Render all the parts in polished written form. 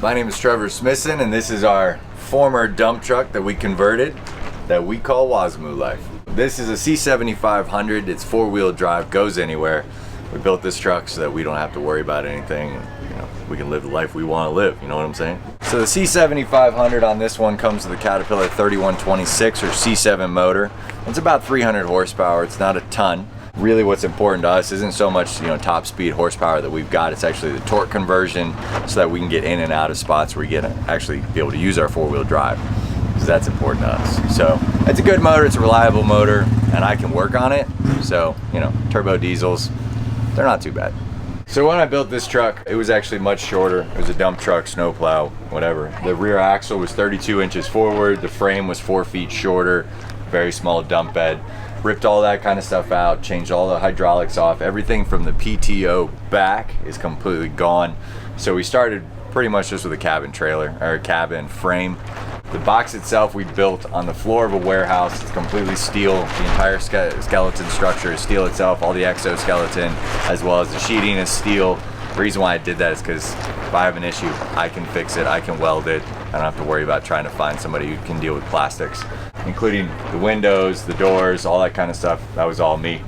My name is Trevor Smithson, and this is our former dump truck that we converted that we call Wazmoo Life. This is a C7500. It's four-wheel drive, goes anywhere. We built this truck so that we don't have to worry about anything. You know, we can live the life we want to live, you know what I'm saying? So the C7500 on this one comes with a Caterpillar 3126 or C7 motor. It's about 300 horsepower. It's not a ton. Really what's important to us isn't so much, you know, top speed horsepower that we've got. It's actually the torque conversion so that we can get in and out of spots where we get actually be able to use our four-wheel drive, because that's important to us. So it's a good motor, it's a reliable motor, and I can work on it. So, you know, turbo diesels, they're not too bad. So when I built this truck, it was actually much shorter. It was a dump truck, snowplow, whatever. The rear axle was 32 inches forward. The frame was 4 feet shorter, very small dump bed. Ripped all that kind of stuff out, changed all the hydraulics off. Everything from the PTO back is completely gone. So we started pretty much just with a cabin trailer, or a cabin frame. The box itself we built on the floor of a warehouse. It's completely steel. The entire skeleton structure is steel itself, all the exoskeleton, as well as the sheeting is steel. The reason why I did that is because if I have an issue, I can fix it, I can weld it. I don't have to worry about trying to find somebody who can deal with plastics, including the windows, the doors, all that kind of stuff. That was all me.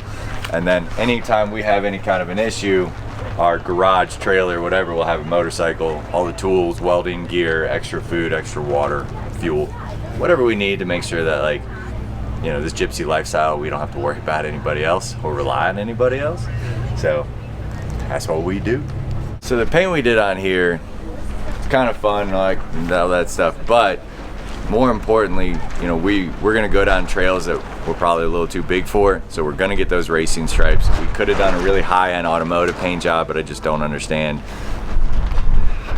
And then anytime we have any kind of an issue, our garage, trailer, whatever, will have a motorcycle, all the tools, welding gear, extra food, extra water, fuel, whatever we need to make sure that, like, you know, this gypsy lifestyle, we don't have to worry about anybody else or rely on anybody else. So that's what we do. So the paint we did on here, it's kind of fun, like all that stuff, but more importantly, you know, we're gonna go down trails that we're probably a little too big for, so we're gonna get those racing stripes. We could have done a really high-end automotive paint job, but I just don't understand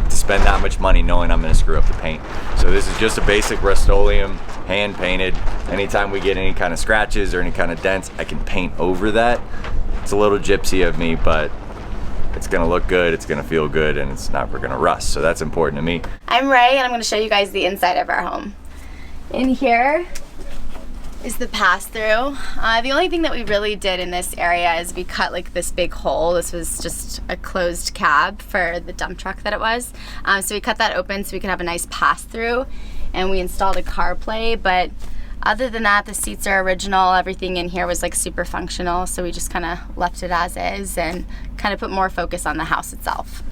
to spend that much money knowing I'm gonna screw up the paint. So this is just a basic Rust-Oleum, hand painted. Anytime we get any kind of scratches or any kind of dents, I can paint over that. It's a little gypsy of me, but it's gonna look good, it's gonna feel good, and it's not gonna rust, so that's important to me. I'm Rae, and I'm gonna show you guys the inside of our home. In here is the pass-through. The only thing that we really did in this area is we cut like this big hole. This was just a closed cab for the dump truck that it was. So we cut that open so we could have a nice pass-through, and we installed a CarPlay, but other than that, the seats are original. Everything in here was like super functional, so we just kind of left it as is and kind of put more focus on the house itself.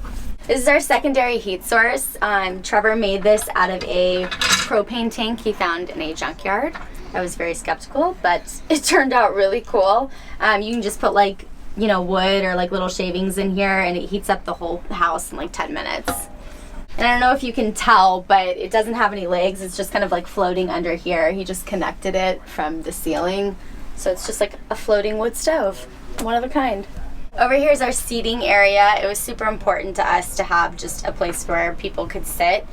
This is our secondary heat source. Trevor made this out of a propane tank he found in a junkyard. I was very skeptical, but it turned out really cool. You can just put, like, you know, wood or like little shavings in here, and it heats up the whole house in like 10 minutes. And I don't know if you can tell, but it doesn't have any legs. It's just kind of like floating under here. He just connected it from the ceiling. So it's just like a floating wood stove, one of a kind. Over here is our seating area. It was super important to us to have just a place where people could sit.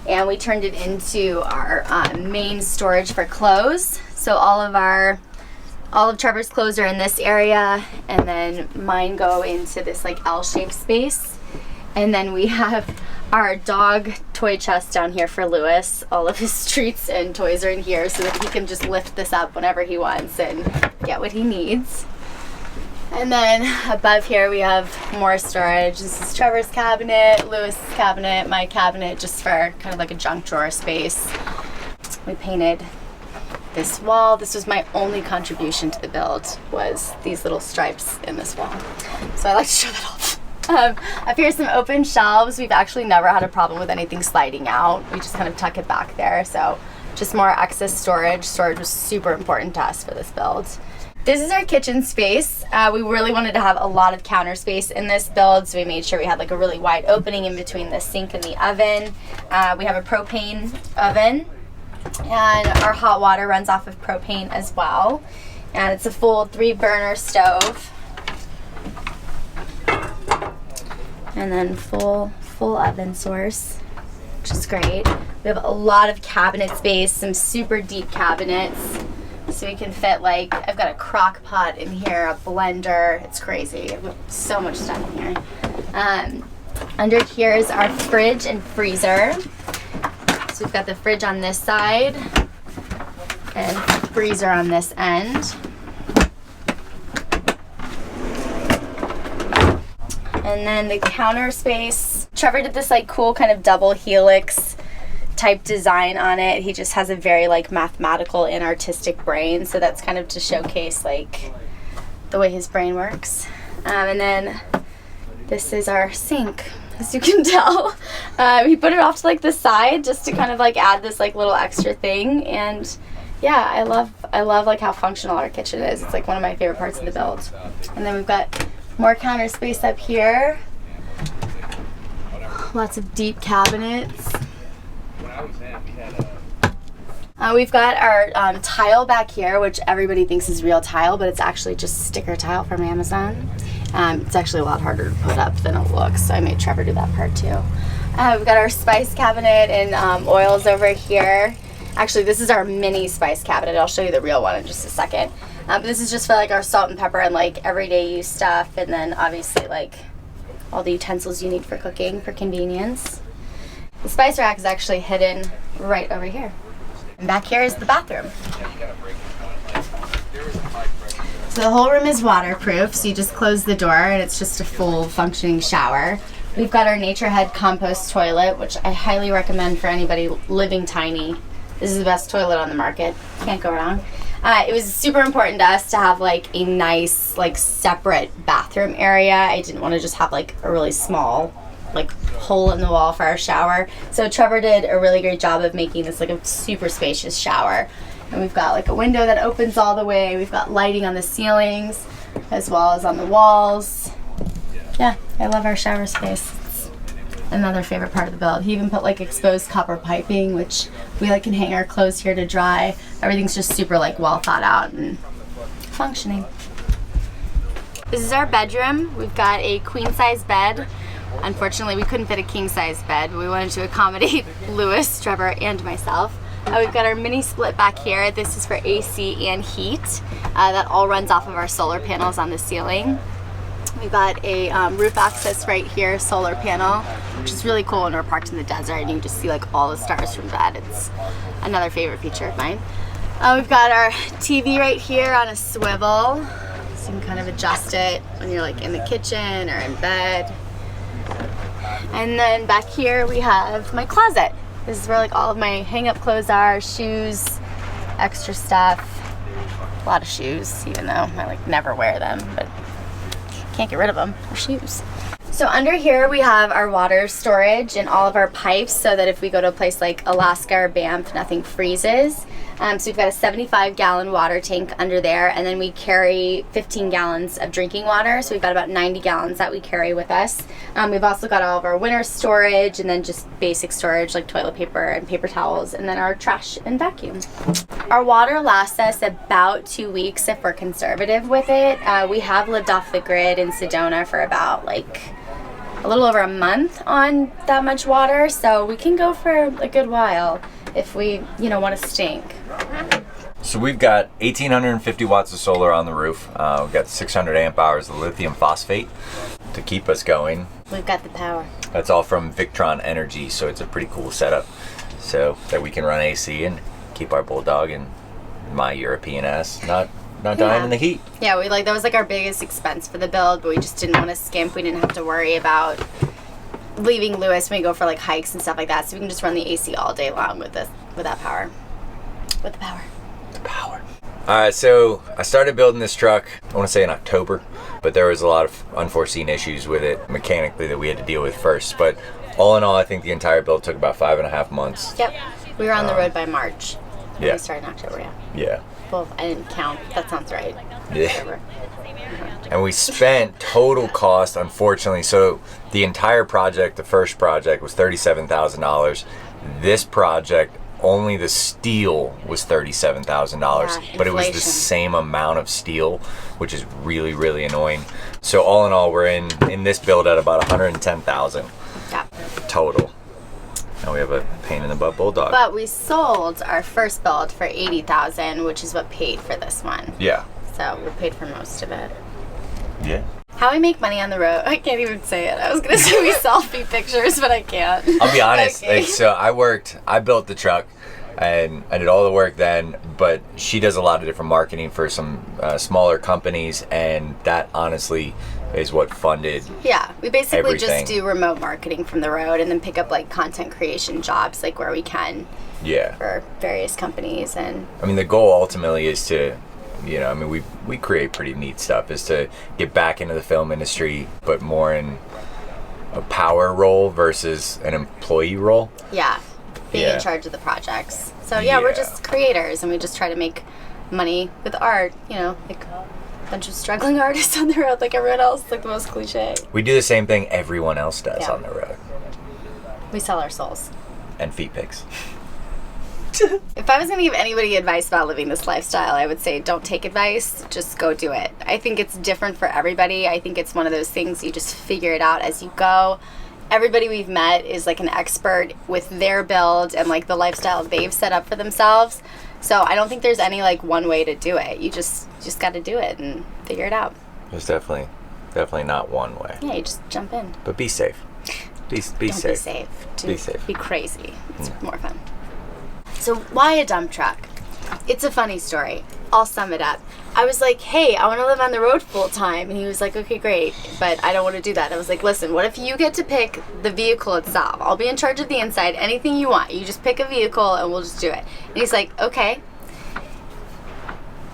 And we turned it into our main storage for clothes. So all of Trevor's clothes are in this area, and then mine go into this like L-shaped space. And then we have our dog toy chest down here for Lewis. All of his treats and toys are in here so that he can just lift this up whenever he wants and get what he needs. And then above here we have more storage. This is Trevor's cabinet, Lewis's cabinet, my cabinet, just for kind of like a junk drawer space. We painted this wall. This was my only contribution to the build, was these little stripes in this wall. So I like to show that off. Up here are some open shelves. We've actually never had a problem with anything sliding out. We just kind of tuck it back there. So just more excess storage. Storage was super important to us for this build. This is our kitchen space. We really wanted to have a lot of counter space in this build, so we made sure we had like a really wide opening in between the sink and the oven. We have a propane oven, and our hot water runs off of propane as well. And it's a full 3-burner stove. And then full oven source, which is great. We have a lot of cabinet space, some super deep cabinets. So we can fit, like, I've got a crock pot in here, a blender. It's crazy. We have so much stuff in here. Under here is our fridge and freezer. So we've got the fridge on this side and freezer on this end. And then the counter space, Trevor did this like cool kind of double helix type design on it. He just has a very like mathematical and artistic brain, so that's kind of to showcase like the way his brain works. And then this is our sink, as you can tell. He put it off to like the side just to kind of like add this like little extra thing. And yeah, I love like how functional our kitchen is. It's like one of my favorite parts of the build. And then we've got more counter space up here. Lots of deep cabinets. We've got our tile back here, which everybody thinks is real tile, but it's actually just sticker tile from Amazon. It's actually a lot harder to put up than it looks, so I made Trevor do that part too. We've got our spice cabinet and oils over here. Actually, this is our mini spice cabinet. I'll show you the real one in just a second. But this is just for like our salt and pepper and like everyday use stuff, and then obviously like all the utensils you need for cooking for convenience. The spice rack is actually hidden right over here. And back here is the bathroom. So the whole room is waterproof, so you just close the door and it's just a full functioning shower. We've got our Nature Head compost toilet, which I highly recommend for anybody living tiny. This is the best toilet on the market. Can't go wrong. It was super important to us to have like a nice like separate bathroom area. I didn't want to just have like a really small like hole in the wall for our shower. So Trevor did a really great job of making this like a super spacious shower. And we've got like a window that opens all the way. We've got lighting on the ceilings as well as on the walls. Yeah, I love our shower space. It's another favorite part of the build. He even put like exposed copper piping, which we like can hang our clothes here to dry. Everything's just super like well thought out and functioning. This is our bedroom. We've got a queen size bed. Unfortunately, we couldn't fit a king size bed, but we wanted to accommodate Lewis, Trevor, and myself. We've got our mini split back here. This is for AC and heat. That all runs off of our solar panels on the ceiling. We've got a roof access right here, solar panel, which is really cool when we're parked in the desert and you just see like all the stars from bed. It's another favorite feature of mine. We've got our TV right here on a swivel, so you can kind of adjust it when you're like in the kitchen or in bed. And then back here we have my closet. This is where like all of my hang-up clothes are, shoes, extra stuff. A lot of shoes, even though I like never wear them, but can't get rid of them. They're shoes. So under here we have our water storage and all of our pipes so that if we go to a place like Alaska or Banff, nothing freezes. So we've got a 75-gallon water tank under there, and then we carry 15 gallons of drinking water. So we've got about 90 gallons that we carry with us. We've also got all of our winter storage and then just basic storage like toilet paper and paper towels, and then our trash and vacuum. Our water lasts us about 2 weeks if we're conservative with it. We have lived off the grid in Sedona for about like a little over a month on that much water, so we can go for a good while if we, want to stink. So we've got 1,850 watts of solar on the roof. We've got 600 amp hours of lithium phosphate to keep us going. We've got the power. That's all from Victron Energy, so it's a pretty cool setup. So that we can run AC and keep our bulldog and my European ass not dying in the heat. Yeah, that was like our biggest expense for the build, but we just didn't want to skimp. We didn't have to worry about leaving Lewis when we go for like hikes and stuff like that, so we can just run the AC all day long with that power. With the power. The power. Alright, so I started building this truck, I want to say in October, but there was a lot of unforeseen issues with it mechanically that we had to deal with first. But all in all, I think the entire build took about 5.5 months. Yep. We were on the road by March. Yeah. We started in October, yeah. Yeah. Well, I didn't count. That sounds right. Yeah. And we spent total cost, unfortunately, so the entire project, the first project, was $37,000. This project, only the steel was $37,000, yeah, but it was the same amount of steel, which is really, really annoying. So all in all, we're in this build at about $110,000 total. Now we have a pain in the butt bulldog. But we sold our first build for $80,000, which is what paid for this one. Yeah. So we paid for most of it. Yeah. How we make money on the road? I can't even say it. I was gonna say we selfie pictures, but I can't. I'll be honest. Okay. So I built the truck, and I did all the work then. But she does a lot of different marketing for some smaller companies, and that honestly is what funded. Yeah, we basically everything. just do remote marketing from the road and then pick up like content creation jobs like where we can Yeah. for various companies. And I mean, the goal ultimately is to, you know, I mean, we create pretty neat stuff, is to get back into the film industry, but more in a power role versus an employee role. yeah, being Yeah. in charge of the projects. So yeah, we're Yeah. just creators and we just try to make money with art, you know, like a bunch of struggling artists on the road like everyone else, like the most cliche. We do the same thing everyone else does Yeah. on the road. We sell our souls. And feet pics. If I was going to give anybody advice about living this lifestyle, I would say don't take advice, just go do it. I think it's different for everybody. I think it's one of those things you just figure it out as you go. Everybody we've met is like an expert with their build and like the lifestyle they've set up for themselves. So I don't think there's any like one way to do it. You just got to do it and figure it out. There's definitely not one way. Yeah, you just jump in. But be safe. Be Don't safe. be safe. Be safe. Be crazy. It's more fun. So why a dump truck? It's a funny story. I'll sum it up. I was like, hey, I want to live on the road full time. And he was like, okay, great, but I don't want to do that. I was like, listen, what if you get to pick the vehicle itself? I'll be in charge of the inside, anything you want. You just pick a vehicle and we'll just do it. And he's like, okay.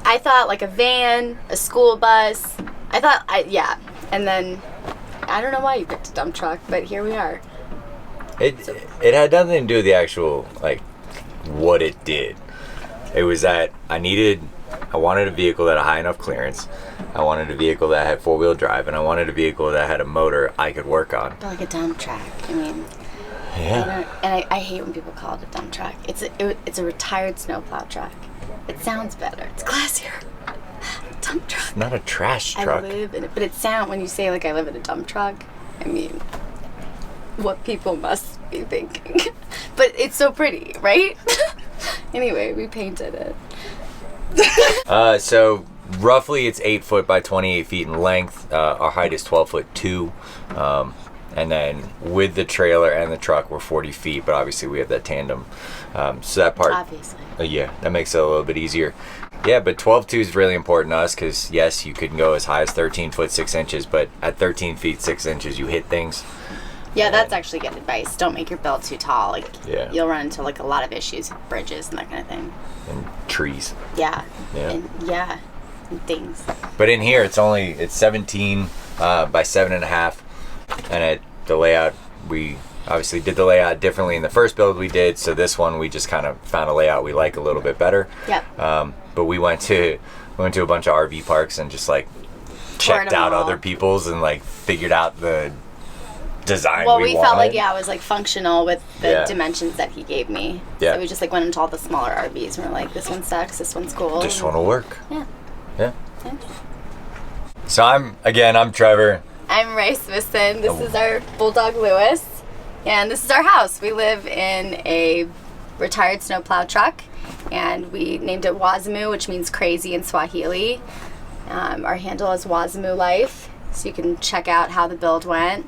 I thought like a van, a school bus. Yeah. And then, I don't know why you picked a dump truck, but here we are. It had nothing to do with the actual, like, what it did. It was that I wanted a vehicle that had high enough clearance. I wanted a vehicle that had 4-wheel drive, and I wanted a vehicle that had a motor I could work on. But like a dump truck. I mean, Yeah. I hate when people call it a dump truck. It's a retired snowplow truck. It sounds better. It's classier. Dump truck. Not a trash truck. I live in it, but it sounds when you say like I live in a dump truck. I mean, what people must be thinking. But it's so pretty, right? Anyway, we painted it. So roughly it's 8 foot by 28 feet in length. Our height is 12 foot 2. And then with the trailer and the truck, we're 40 feet, but obviously we have that tandem. So that part, Obviously. Yeah, that makes it a little bit easier. Yeah, but 12.2 is really important to us because, yes, you could go as high as 13 foot 6 inches, but at 13 feet 6 inches, you hit things. Yeah, that's actually good advice. Don't make your build too tall. Like, Yeah. you'll run into like a lot of issues with bridges and that kind of thing. And trees. Yeah. Yeah. And things. But in here, it's 17 by 7.5, and at the layout, we obviously did the layout differently in the first build we did. So this one, we just kind of found a layout we like a little bit better. Yep. But we went to a bunch of RV parks and just like checked out all. other people's and like figured out the design. Well, we felt like wanted. it was like functional with the Yeah. dimensions that he gave me. Yeah. So we just like went into all the smaller RVs and we're like, this one sucks, this one's cool. This one will work. Yeah. Yeah. Yeah. So I'm Trevor. I'm Rae Smithson. This is our bulldog Lewis, and this is our house. We live in a retired snowplow truck, and we named it Wazamu, which means crazy in Swahili. Our handle is Wazamu Life, so you can check out how the build went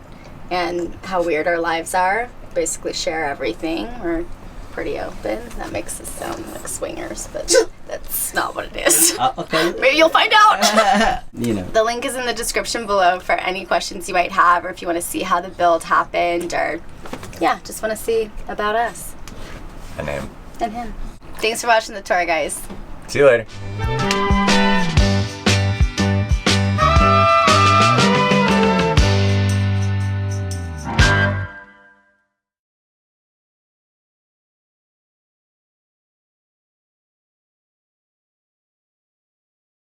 and how weird our lives are. Basically share everything. We're pretty open. That makes us sound like swingers, but that's not what it is. Okay. Maybe you'll find out. You know. The link is in the description below for any questions you might have, or if you want to see how the build happened, or just want to see about us And him. and him. Thanks for watching the tour, guys. See you later.